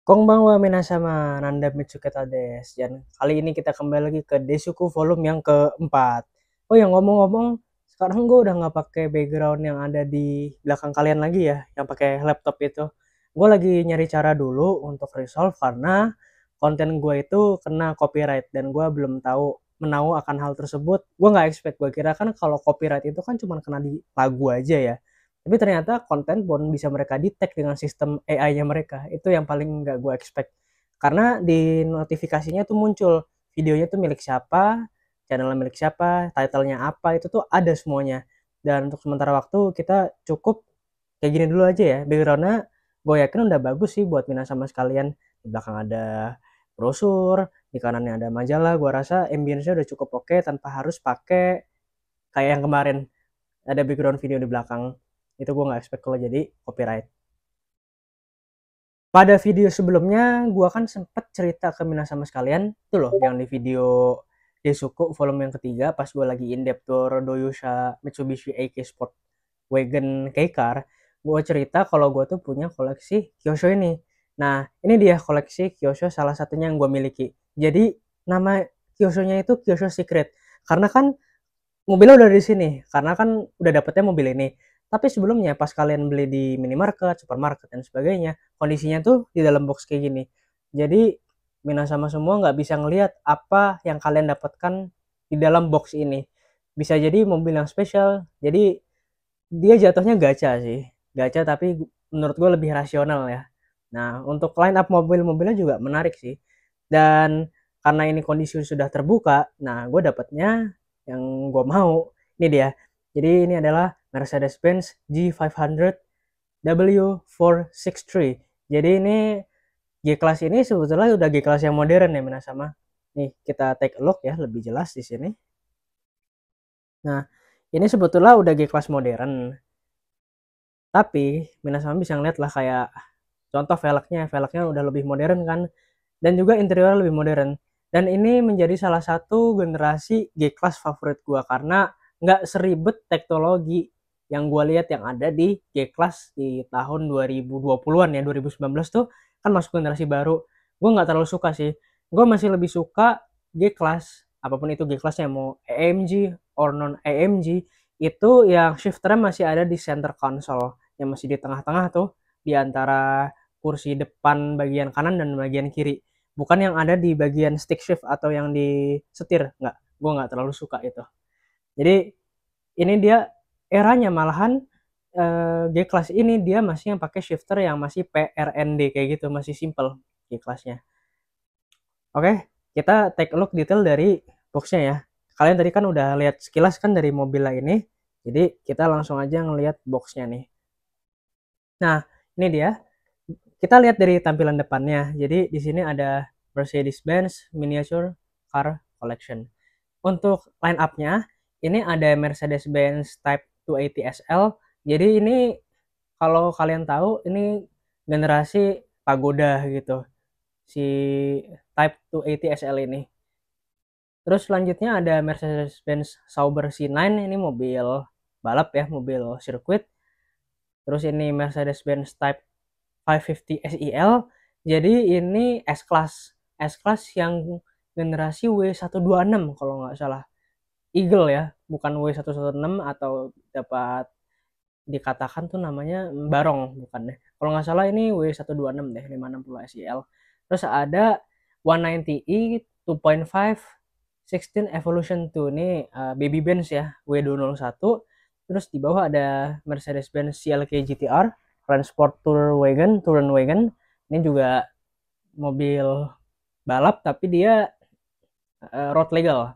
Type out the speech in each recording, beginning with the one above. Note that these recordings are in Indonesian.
Konbanwa minasama, Nanda Mitsuketa des. Dan kali ini kita kembali lagi ke Desuku volume yang keempat. Oh ya, ngomong-ngomong, sekarang gue udah nggak pakai background yang ada di belakang kalian lagi ya, yang pakai laptop itu. Gue lagi nyari cara dulu untuk resolve karena konten gue itu kena copyright dan gue belum tahu menau akan hal tersebut. Gue nggak expect, gue kira kan kalau copyright itu kan cuma kena di lagu aja ya. Tapi ternyata konten pun bisa mereka detect dengan sistem AI-nya mereka. Itu yang paling nggak gue expect. Karena di notifikasinya tuh muncul videonya tuh milik siapa, channelnya milik siapa, title-nya apa, itu tuh ada semuanya. Dan untuk sementara waktu kita cukup kayak gini dulu aja ya. Background-nya gue yakin udah bagus sih buat Mina sama sekalian. Di belakang ada brosur, di kanannya ada majalah. Gue rasa ambience-nya udah cukup oke tanpa harus pakai kayak yang kemarin ada background video di belakang. Itu gue nggak expect kalau jadi copyright. Pada video sebelumnya gue kan sempet cerita ke Mina sama sekalian itu loh yang di video Desuku volume yang ketiga pas gue lagi in depth tour Doyosha Mitsubishi AK Sport Wagon K-Car. Gue cerita kalau gue tuh punya koleksi Kyosho ini. Nah ini dia koleksi Kyosho salah satunya yang gue miliki. Jadi nama Kyosho-nya itu Kyosho Secret karena kan mobilnya udah di sini karena kan udah dapetnya mobil ini. Tapi sebelumnya pas kalian beli di minimarket, supermarket dan sebagainya, kondisinya tuh di dalam box kayak gini. Jadi Mina sama semua nggak bisa ngelihat apa yang kalian dapatkan di dalam box ini. Bisa jadi mobil yang spesial. Jadi dia jatuhnya gacha sih, gacha tapi menurut gue lebih rasional ya. Nah untuk line up mobil-mobilnya juga menarik sih. Dan karena ini kondisi sudah terbuka, nah gue dapatnya yang gue mau ini dia. Jadi ini adalah Mercedes-Benz G500 W463. Jadi ini G-Class ini sebetulnya udah G-Class yang modern ya Mina sama. Nih kita take a look ya lebih jelas di sini. Nah ini sebetulnya udah G-Class modern. Tapi Mina sama bisa ngeliat lah kayak contoh velgnya udah lebih modern kan, dan juga interiornya lebih modern. Dan ini menjadi salah satu generasi G-Class favorit gua karena nggak seribet teknologi yang gua lihat yang ada di G-Class di tahun 2020-an ya, 2019 tuh kan masuk generasi baru. Gua nggak terlalu suka sih. Gua masih lebih suka G-Class, apapun itu G-Classnya mau AMG or non AMG, itu yang shifternya masih ada di center console, yang masih di tengah-tengah tuh di antara kursi depan bagian kanan dan bagian kiri, bukan yang ada di bagian stick shift atau yang di setir. Nggak, gue nggak terlalu suka itu. Jadi ini dia eranya malahan G-Class ini dia masih yang pakai shifter yang masih PRND kayak gitu, masih simple G-Classnya. Oke, kita take a look detail dari boxnya ya. Kalian tadi kan udah lihat sekilas kan dari mobil ini, jadi kita langsung aja ngelihat boxnya nih. Nah ini dia. Kita lihat dari tampilan depannya. Jadi di sini ada Mercedes-Benz Miniature Car Collection. Untuk line up-nya, ini ada Mercedes-Benz Type 280 SL. Jadi ini kalau kalian tahu ini generasi Pagoda gitu. Si Type 280 SL ini. Terus selanjutnya ada Mercedes-Benz Sauber C9, ini mobil balap ya, mobil sirkuit. Terus ini Mercedes-Benz Type 550 SEL. Jadi ini S-Class. S-Class yang generasi W126 kalau nggak salah. Eagle ya, bukan W116 atau dapat dikatakan tuh namanya Barong, bukan deh. Kalau nggak salah ini W126 deh, 560 SEL. Terus ada 190e 2.5 16 Evolution 2, ini Baby Benz ya, W201. Terus di bawah ada Mercedes-Benz CLK GTR Transport Touring Wagon. Ini juga mobil balap tapi dia road legal.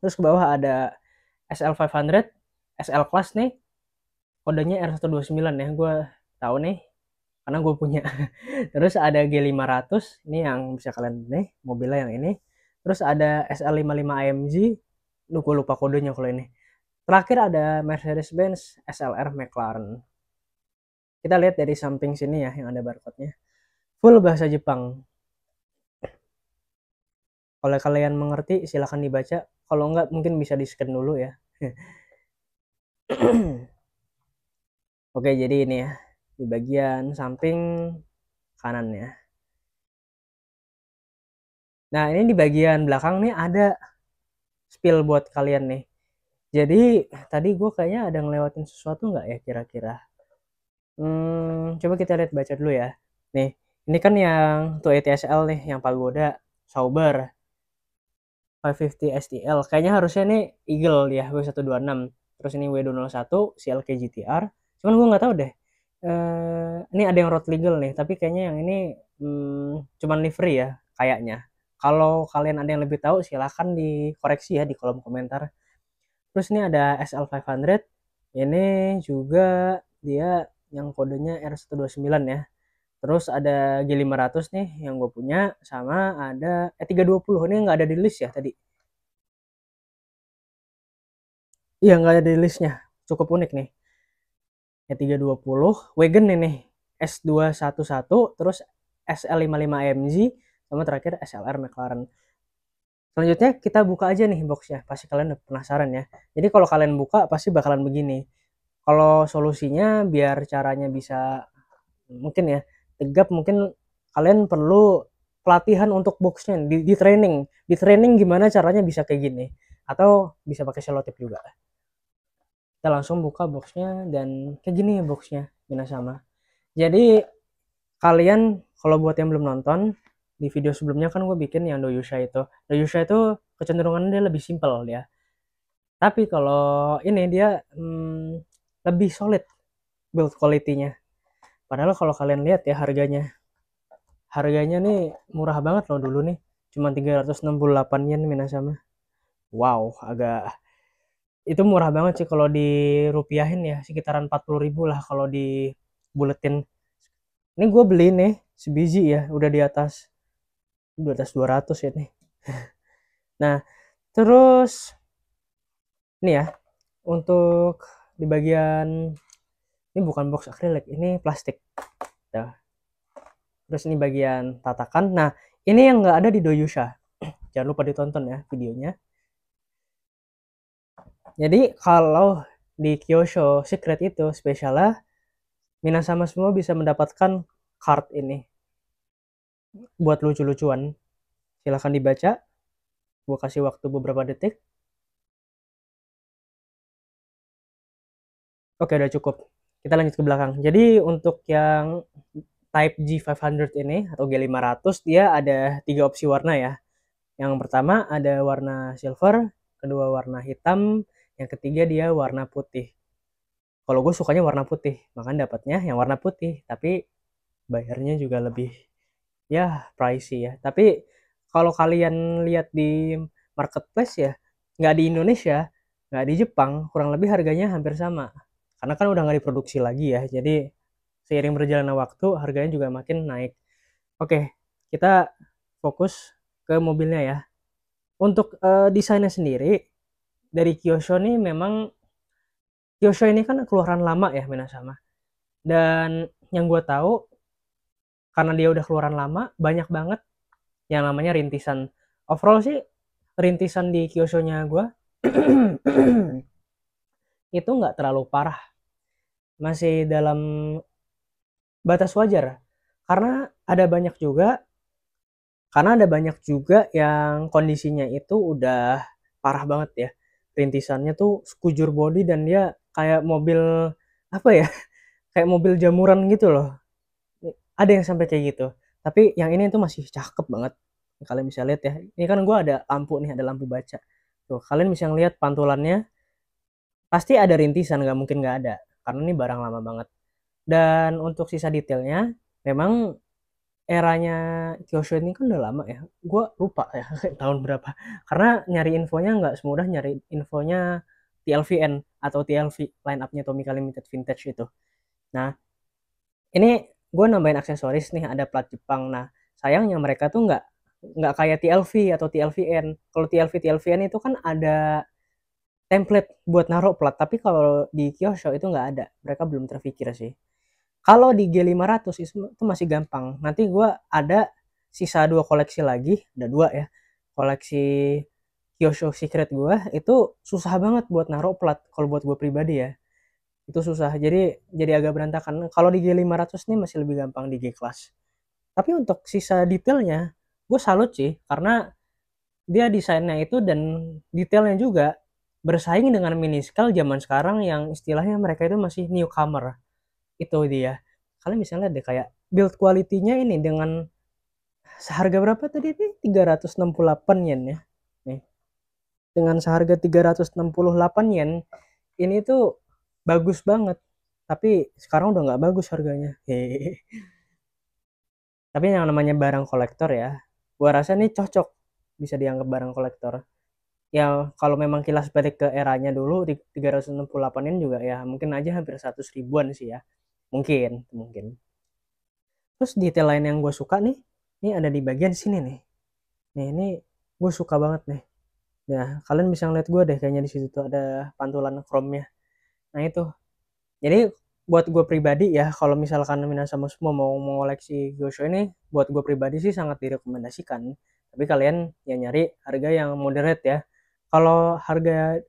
Terus ke bawah ada SL500 SL Class nih, kodenya R129 ya, gue tahu nih karena gue punya. Terus ada G500, ini yang bisa kalian nih mobilnya yang ini. Terus ada SL55 AMG, lu gue lupa kodenya kalau ini. Terakhir ada Mercedes-Benz SLR McLaren. Kita lihat dari samping sini ya yang ada barcode-nya. Full bahasa Jepang. Kalau kalian mengerti silahkan dibaca. Kalau enggak mungkin bisa di scan dulu ya. Oke, jadi ini ya di bagian samping kanan ya. Nah, ini di bagian belakang nih ada spill buat kalian nih. Jadi tadi gue kayaknya ada ngelewatin sesuatu nggak ya kira-kira? Coba kita lihat baca dulu ya. Nih, ini kan yang 280SL nih, yang Pagoda Sauber 550 STL. Kayaknya harusnya nih Eagle ya, W126. Terus ini W201 CLK GTR. Cuman gue nggak tahu deh. Ini ada yang road legal nih, tapi kayaknya yang ini cuman livery ya, kayaknya. Kalau kalian ada yang lebih tahu, silahkan dikoreksi ya di kolom komentar. Terus ini ada SL500. Ini juga dia yang kodenya R129 ya. Terus ada G500 nih yang gue punya, sama ada E320. Ini nggak ada di list ya tadi. Iya, nggak ada di listnya. Cukup unik nih. E320 wagon ini S211, terus SL55 AMG, sama terakhir SLR McLaren. Selanjutnya kita buka aja nih boxnya. Pasti kalian udah penasaran ya. Jadi kalau kalian buka pasti bakalan begini. Kalau solusinya biar caranya bisa mungkin ya tegap, mungkin kalian perlu pelatihan untuk boxnya di training gimana caranya bisa kayak gini, atau bisa pakai selotip juga. Kita langsung buka boxnya dan kayak gini ya boxnya, bina sama. Jadi kalian kalau buat yang belum nonton di video sebelumnya kan gue bikin yang Doyusha itu kecenderungannya dia lebih simple ya. Tapi kalau ini dia lebih solid build quality-nya. Padahal kalau kalian lihat ya harganya nih murah banget loh dulu nih. Cuma 368 yen minasama. Wow, agak itu murah banget sih kalau dirupiahin ya, sekitaran 40.000 lah kalau di buletin. Ini gue beli nih sebiji ya, udah di atas 200 ya nih. Nah, terus ini ya, untuk di bagian ini bukan box akrilik, ini plastik. Nah, terus ini bagian tatakan. Nah, ini yang nggak ada di Doyusha. Jangan lupa ditonton ya videonya. Jadi kalau di Kyosho Secret itu spesialnya Minasama semua bisa mendapatkan card ini buat lucu-lucuan. Silahkan dibaca. Gue kasih waktu beberapa detik. Oke, udah cukup. Kita lanjut ke belakang. Jadi untuk yang Type G500 ini atau G500, dia ada 3 opsi warna ya. Yang pertama ada warna silver, kedua warna hitam, yang ketiga dia warna putih. Kalau gue sukanya warna putih, makanya dapatnya yang warna putih. Tapi bayarnya juga lebih ya pricey ya. Tapi kalau kalian lihat di marketplace ya, nggak di Indonesia, nggak di Jepang, kurang lebih harganya hampir sama. Karena kan udah nggak diproduksi lagi ya. Jadi seiring berjalannya waktu, harganya juga makin naik. Oke, kita fokus ke mobilnya ya. Untuk desainnya sendiri, dari Kyosho nih memang, Kyosho ini kan keluaran lama ya Minasama. Dan yang gue tahu, karena dia udah keluaran lama, banyak banget yang namanya rintisan. Overall sih rintisan di Kyosho-nya gue itu nggak terlalu parah, masih dalam batas wajar. Karena ada banyak juga yang kondisinya itu udah parah banget ya. Rintisannya tuh sekujur body dan dia kayak mobil apa ya? Kayak mobil jamuran gitu loh. Ada yang sampai kayak gitu. Tapi yang ini tuh masih cakep banget. Kalian bisa lihat ya. Ini kan gue ada lampu nih, ada lampu baca. Tuh, kalian bisa ngeliat pantulannya. Pasti ada rintisan, nggak mungkin nggak ada. Karena ini barang lama banget. Dan untuk sisa detailnya, memang eranya Kyosho ini kan udah lama ya. Gue lupa ya tahun berapa. Karena nyari infonya nggak semudah nyari infonya TLVN atau TLV, line up-nya Tomica Limited Vintage itu. Nah, ini gue nambahin aksesoris nih, ada plat Jepang. Nah, sayangnya mereka tuh nggak kayak TLV atau TLVN. Kalau TLV TLVN itu kan ada template buat naruh plat, tapi kalau di Kyosho itu nggak ada. Mereka belum terpikir sih. Kalau di G500 itu masih gampang. Nanti gue ada sisa 2 koleksi lagi, ada 2 ya. Koleksi Kyosho Secret gue itu susah banget buat naruh plat kalau buat gue pribadi ya. Itu susah. Jadi agak berantakan. Kalau di G500 nih masih lebih gampang di G class. Tapi untuk sisa detailnya gue salut sih karena dia desainnya itu dan detailnya juga bersaing dengan mini scale zaman sekarang yang istilahnya mereka itu masih newcomer. Itu dia. Kalian misalnya deh kayak build quality-nya ini dengan seharga berapa tadi nih? 368 yen ya. Nih, dengan seharga 368 yen ini tuh bagus banget. Tapi sekarang udah nggak bagus harganya. Hehehe. Tapi yang namanya barang kolektor ya, gua rasa nih cocok bisa dianggap barang kolektor. Ya kalau memang kilas balik ke eranya dulu di 368 ini juga ya mungkin aja hampir 100 ribuan sih ya. Mungkin. Terus detail lain yang gue suka nih, ini ada di bagian sini nih. Nih ini gue suka banget nih. Nah kalian bisa ngeliat gue deh kayaknya di situ tuh ada pantulan chrome-nya. Nah itu. Jadi buat gue pribadi ya kalau misalkan sama semua mau mengoleksi Gyosho ini buat gue pribadi sih sangat direkomendasikan. Tapi kalian ya nyari harga yang moderate ya. Kalau harga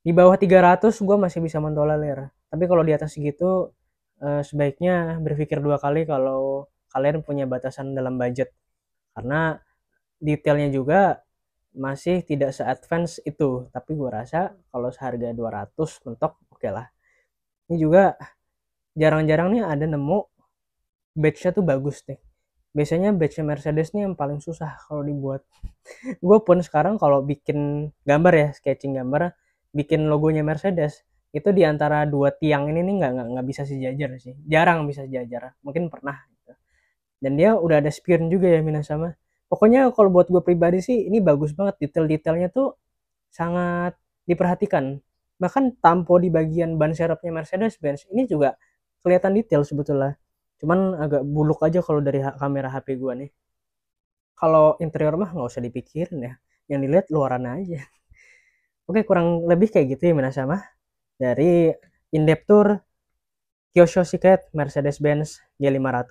di bawah 300 gue masih bisa mentolerir. Tapi kalau di atas segitu sebaiknya berpikir dua kali kalau kalian punya batasan dalam budget. Karena detailnya juga masih tidak se-advance itu. Tapi gue rasa kalau seharga 200 mentok oke lah. Ini juga jarang-jarang nih ada nemu badge-nya tuh bagus nih. Biasanya badge Mercedes nih yang paling susah kalau dibuat. Gue pun sekarang kalau bikin gambar ya, sketching gambar, bikin logonya Mercedes, itu di antara dua tiang ini nih nggak bisa sejajar sih. Jarang bisa sejajar. Mungkin pernah. Gitu. Dan dia udah ada spion juga ya Minasama. Pokoknya kalau buat gue pribadi sih ini bagus banget. Detail-detailnya tuh sangat diperhatikan. Bahkan tampo di bagian ban serepnya Mercedes-Benz ini juga kelihatan detail sebetulnya. Cuman agak buluk aja kalau dari kamera HP gua nih. Kalau interior mah nggak usah dipikirin ya. Yang dilihat luaran aja. Oke, kurang lebih kayak gitu ya Minasama. Dari in-depth tour Kyosho Secret Mercedes-Benz G500.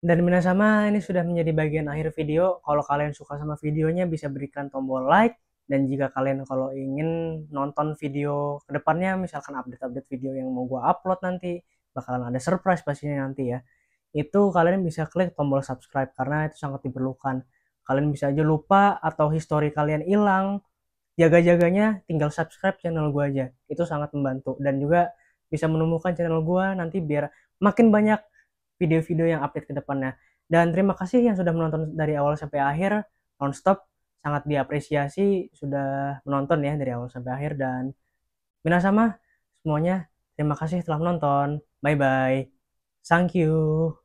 Dan Minasama ini sudah menjadi bagian akhir video. Kalau kalian suka sama videonya bisa berikan tombol like. Dan jika kalian kalau ingin nonton video kedepannya, misalkan update-update video yang mau gue upload nanti, bakalan ada surprise pastinya nanti ya. Itu kalian bisa klik tombol subscribe karena itu sangat diperlukan. Kalian bisa aja lupa atau history kalian hilang, jaga-jaganya tinggal subscribe channel gue aja. Itu sangat membantu dan juga bisa menemukan channel gue nanti biar makin banyak video-video yang update ke depannya. Dan terima kasih yang sudah menonton dari awal sampai akhir nonstop, sangat diapresiasi sudah menonton ya dari awal sampai akhir. Dan minasama semuanya terima kasih telah menonton, bye bye, thank you.